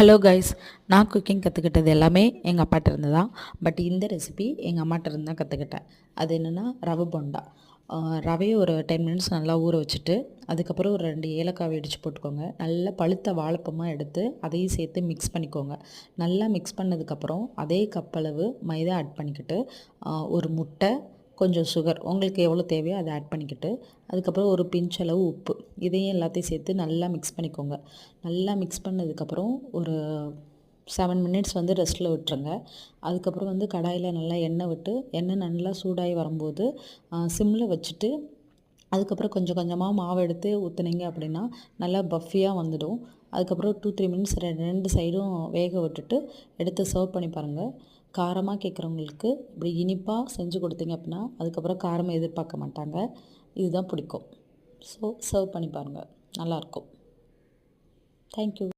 Hello guys, நான் cooking கற்றுக்கிட்டது எல்லாமே எங்கள் அப்பாட்ட இருந்து தான். பட் இந்த ரெசிபி எங்கள் அம்மாட்ட இருந்து தான் கற்றுக்கிட்டேன். அது என்னென்னா ரவை போண்டா. ரவையை ஒரு 10 மினிட்ஸ் நல்லா ஊற வச்சுட்டு, அதுக்கப்புறம் ஒரு 2 ஏலக்காவை இடித்து போட்டுக்கோங்க. நல்லா பழுத்த வாழைப்பமாக எடுத்து அதையும் சேர்த்து மிக்ஸ் பண்ணிக்கோங்க. நல்லா மிக்ஸ் பண்ணதுக்கப்புறம் அதே கப்பளவு மைதா ஆட் பண்ணிக்கிட்டு, ஒரு முட்டை, கொஞ்சம் சுகர் உங்களுக்கு எவ்வளோ தேவையோ அதை ஆட் பண்ணிக்கிட்டு, அதுக்கப்புறம் ஒரு பிஞ்ச் அளவு உப்பு, இதையும் எல்லாத்தையும் சேர்த்து நல்லா மிக்ஸ் பண்ணிக்கோங்க. நல்லா மிக்ஸ் பண்ணதுக்கப்புறம் ஒரு 7 மினிட்ஸ் ரெஸ்ட்டில் விட்டுருங்க. அதுக்கப்புறம் கடாயில் நல்லா எண்ணெய் விட்டு, எண்ணெய் நல்லா சூடாகி வரும்போது சிம்மில் வச்சுட்டு, அதுக்கப்புறம் கொஞ்சம் கொஞ்சமாக மாவு எடுத்து ஊற்றுனீங்க அப்படின்னா நல்லா பஃபியாக வந்துடும். அதுக்கப்புறம் 2-3 மினிட்ஸ் 2 சைடும் வேக விட்டுட்டு எடுத்து சர்வ் பண்ணி பாருங்கள். காரமாக கேட்குறவங்களுக்கு இப்படி இனிப்பாக செஞ்சு கொடுத்தீங்க அப்படின்னா அதுக்கப்புறம் காரமாக எதிர்பார்க்க மாட்டாங்க. இதுதான் பிடிக்கும். ஸோ சர்வ் பண்ணி பாருங்கள், நல்லாயிருக்கும். தேங்க்யூ.